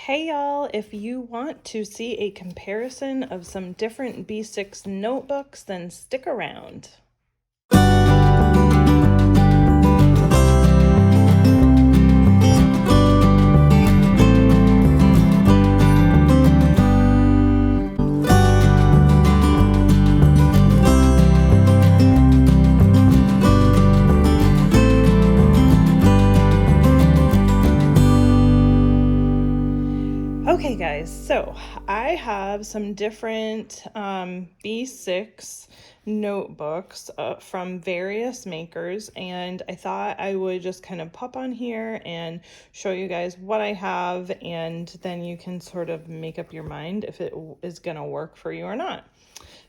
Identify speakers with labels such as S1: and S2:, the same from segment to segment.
S1: Hey y'all, if you want to see a comparison of some different B6 notebooks, then stick around. Okay guys, so I have some different B6 notebooks from various makers, and I thought I would just kind of pop on here and show you guys what I have, and then you can sort of make up your mind if it is gonna work for you or not.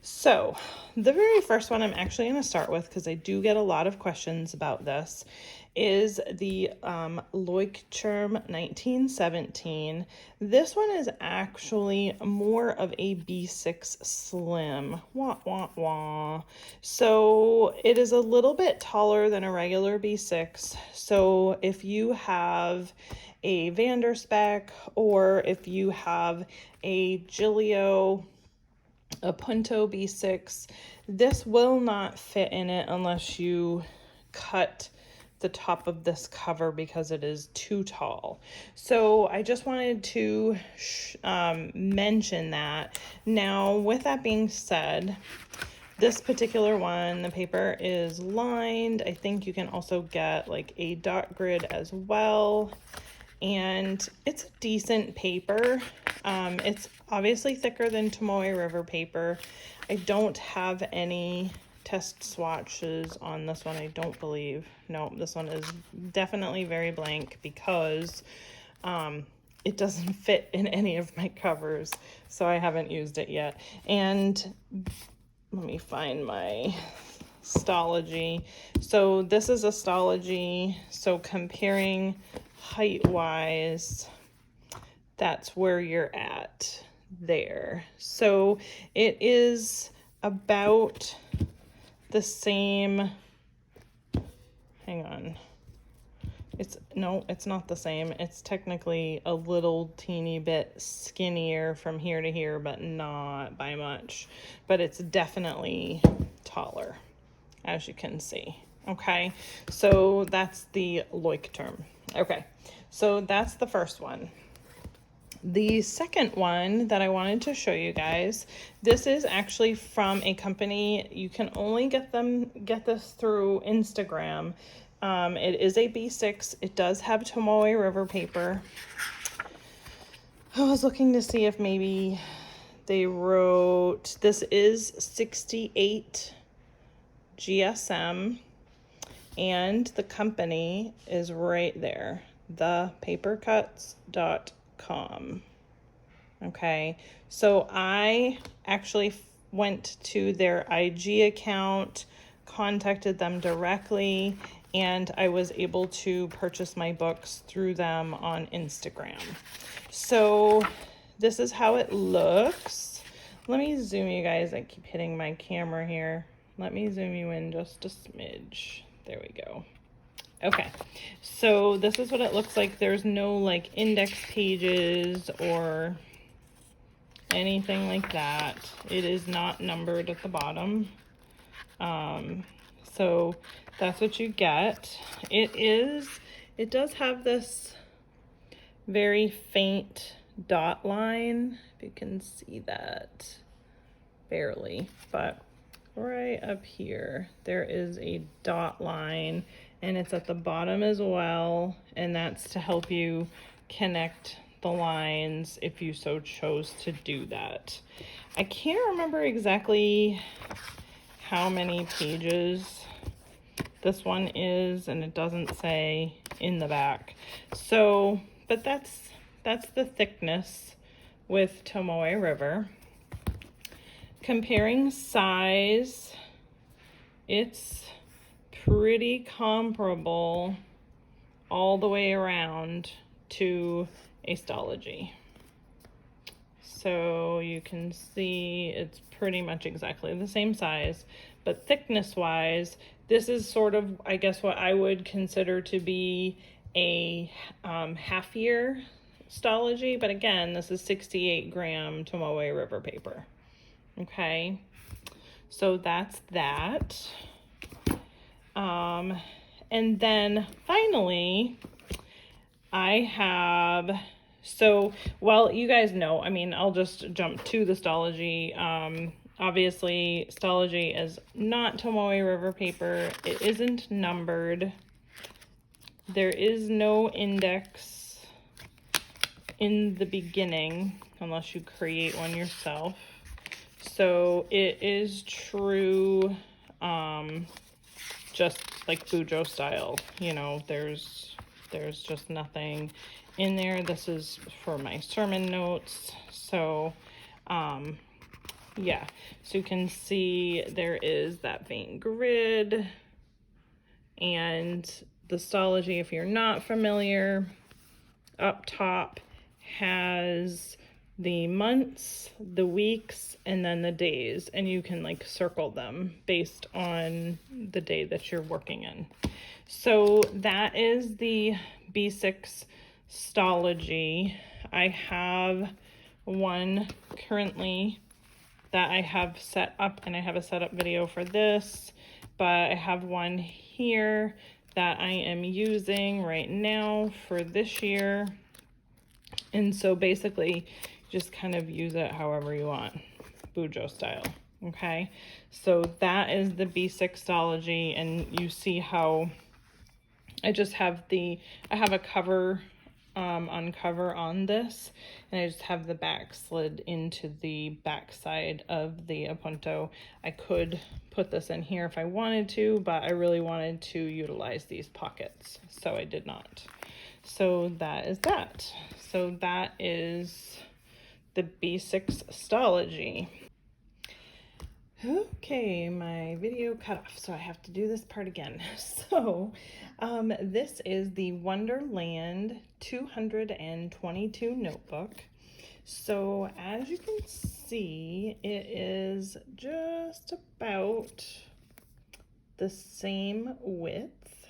S1: So the very first one I'm actually going to start with, because I do get a lot of questions about this, is the Leuchtturm 1917. This one is actually more of a B6 Slim. Wah, wah, wah. So it is a little bit taller than a regular B6. So if you have a Vanderspec, or if you have a Gilio, a Punto B6, this will not fit in it unless you cut the top of this cover because it is too tall. So I just wanted to mention that. Now, with that being said, this particular one, the paper is lined. I think you can also get like a dot grid as well. And it's a decent paper. It's obviously thicker than Tomoe River paper. I don't have any test swatches on this one, I don't believe. No, this one is definitely very blank because it doesn't fit in any of my covers, so I haven't used it yet. And let me find my Stalogy. So this is a Stalogy, so comparing height-wise, that's where you're at there. So it is about the same, hang on, it's not the same. It's technically a little teeny bit skinnier from here to here, but not by much. But it's definitely taller, as you can see. Okay, so that's the Leuchtturm. Okay, so that's the first one. The second one that I wanted to show you guys, this is actually from a company. You can only get this through Instagram. It is a B6. It does have Tomoe River paper. I was looking to see if maybe they wrote, this is 68 GSM, and the company is right there, thepapercuts.com. Okay, so I actually went to their IG account, contacted them directly, and I was able to purchase my books through them on Instagram. So this is how it looks. Let me zoom you guys. I keep hitting my camera here. Let me zoom you in just a smidge. There we go. Okay, so this is what it looks like. There's no like index pages or anything like that. It is not numbered at the bottom. So that's what you get. It does have this very faint dot line, if you can see that, barely, but right up here there is a dot line, and it's at the bottom as well, and that's to help you connect the lines if you so chose to do that. I can't remember exactly how many pages this one is, and it doesn't say in the back. So, but that's the thickness with Tomoe River. Comparing size, it's pretty comparable all the way around to a Stalogy. So you can see it's pretty much exactly the same size, but thickness wise, this is sort of, I guess, what I would consider to be a half year Stalogy, but again, this is 68 gram Tomoe River paper. Okay, so that's that. And then finally, I have, so, well, you guys know, I mean, I'll just jump to the Stalogy. Obviously, Stalogy is not Tomoe River paper. It isn't numbered. There is no index in the beginning unless you create one yourself. So it is true, just like Bujo style, you know, there's just nothing in there. This is for my sermon notes. So, yeah, so you can see there is that faint grid, and the Stalogy, if you're not familiar, up top has the months, the weeks, and then the days, and you can like circle them based on the day that you're working in. So that is the B6 Stalogy. I have one currently that I have set up, and I have a setup video for this, but I have one here that I am using right now for this year. And so basically just kind of use it however you want, Bujo style. Okay, so that is the B6 Stalogy, and you see how I just have I have a cover uncover on this, and I just have the back slid into the back side of the Apunto. I could put this in here if I wanted to, but I really wanted to utilize these pockets, so I did not. So that is that. So that is the B6 Stalogy. Okay, my video cut off, so I have to do this part again. So this is the Wonderland 222 notebook. So as you can see, it is just about the same width.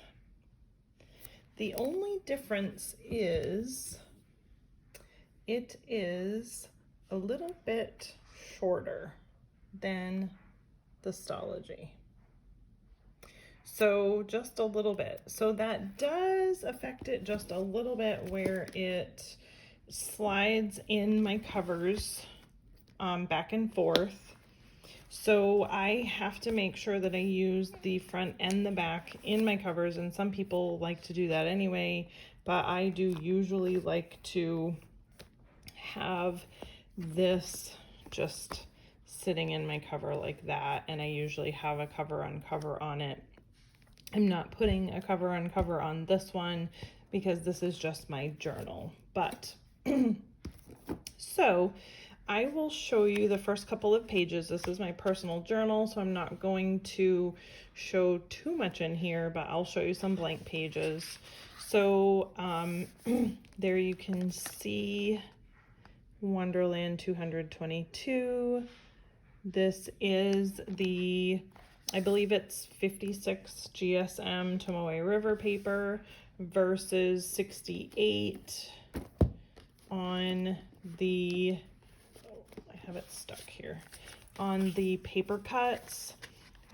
S1: The only difference is it is a little bit shorter than the Stalogy. So just a little bit. So that does affect it just a little bit, where it slides in my covers back and forth. So I have to make sure that I use the front and the back in my covers, and some people like to do that anyway, but I do usually like to have this just sitting in my cover like that, and I usually have a cover on it. I'm not putting a cover on this one because this is just my journal, but so I will show you the first couple of pages. This is my personal journal, so I'm not going to show too much in here, but I'll show you some blank pages. So there you can see Wonderland 222. This is the, I believe it's 56 GSM Tomoe River paper versus 68 on the, I have it stuck here, on the Papercuts.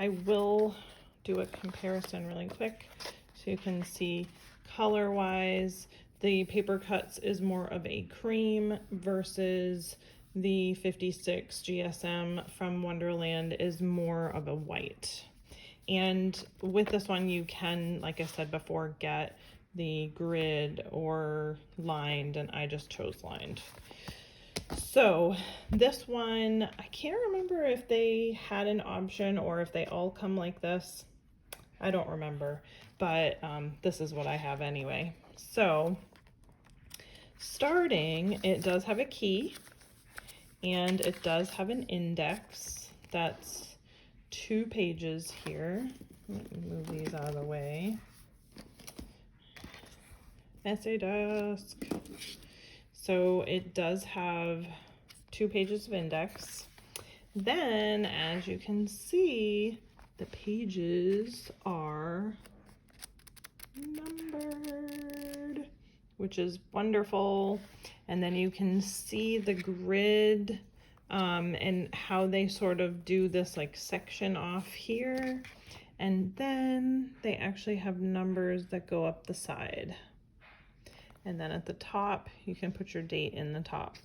S1: I will do a comparison really quick so you can see color wise. The Papercuts is more of a cream versus the 56 GSM from Wonderland is more of a white. And with this one, you can, like I said before, get the grid or lined, and I just chose lined. So this one, I can't remember if they had an option or if they all come like this. I don't remember, but this is what I have anyway. So starting, it does have a key, and it does have an index. That's 2 pages here. Let me move these out of the way. Essay desk. So it does have 2 pages of index. Then, as you can see, the pages are numbered. which is wonderful. And then you can see the grid and how they sort of do this like section off here. And then they actually have numbers that go up the side. And then at the top, you can put your date in the top.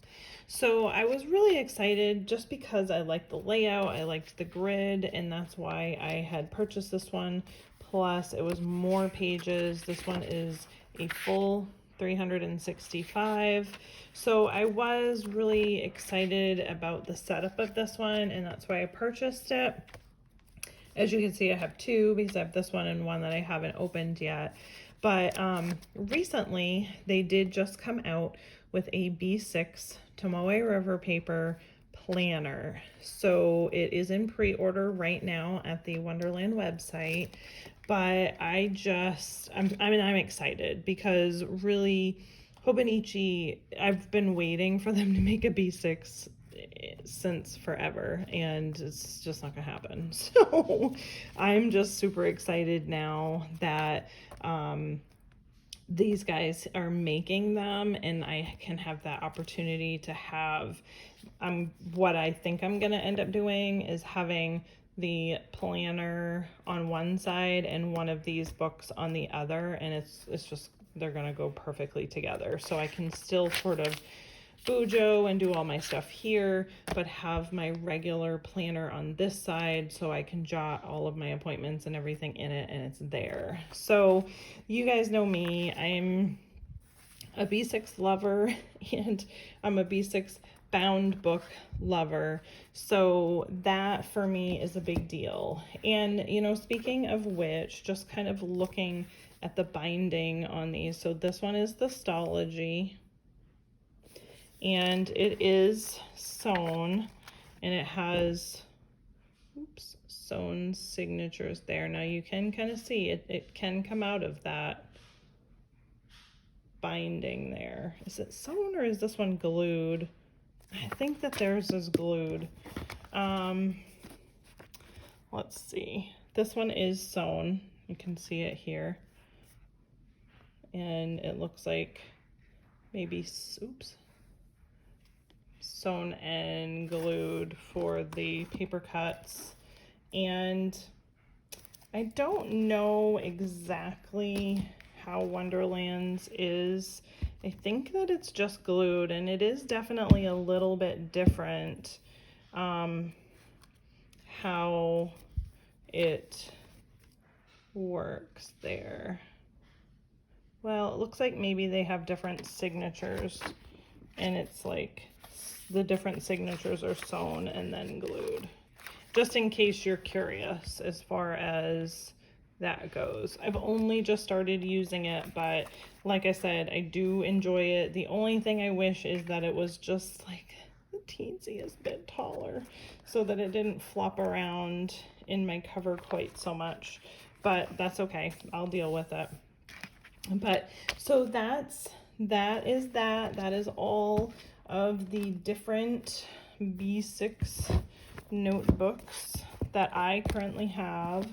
S1: So I was really excited just because I liked the layout, I liked the grid, and that's why I had purchased this one. Plus, it was more pages. This one is a full 365. So I was really excited about the setup of this one, and that's why I purchased it. As you can see, I have two because I have this one and one that I haven't opened yet. But recently, they did just come out with a B6 Tomoe River paper planner. So it is in pre-order right now at the Wonderland website. But I'm excited because really, Hobonichi, I've been waiting for them to make a B6 since forever, and it's just not gonna happen. So I'm just super excited now that these guys are making them, and I can have that opportunity to have what I think I'm gonna end up doing is having the planner on one side and one of these books on the other, and it's just, they're gonna go perfectly together. So I can still sort of Bujo and do all my stuff here, but have my regular planner on this side so I can jot all of my appointments and everything in it, and it's there. So you guys know me, I'm a B6 lover and I'm a B6 bound book lover. So that for me is a big deal. And, you know, speaking of which, just kind of looking at the binding on these. So this one is the Stalogy, and it is sewn, and it has sewn signatures there. Now you can kind of see it can come out of that binding there. Is it sewn or is this one glued? I think that theirs is glued. Let's see. This one is sewn. You can see it here. And it looks like maybe, sewn and glued for the Papercuts. And I don't know exactly how Wonderland's is. I think that it's just glued, and it is definitely a little bit different how it works there. Well, it looks like maybe they have different signatures, and it's like the different signatures are sewn and then glued. Just in case you're curious as far as that goes. I've only just started using it, but like I said, I do enjoy it. The only thing I wish is that it was just like the teensiest bit taller so that it didn't flop around in my cover quite so much, but that's okay. I'll deal with it. But so that is all of the different B6 notebooks that I currently have.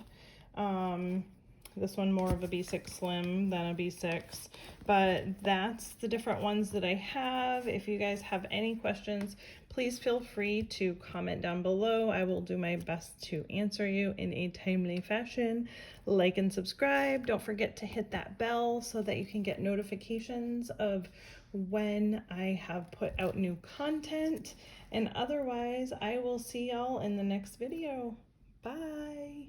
S1: This one more of a B6 Slim than a B6, but that's the different ones that I have. If you guys have any questions, please feel free to comment down below. I will do my best to answer you in a timely fashion. Like and subscribe. Don't forget to hit that bell so that you can get notifications of when I have put out new content. And otherwise, I will see y'all in the next video. Bye.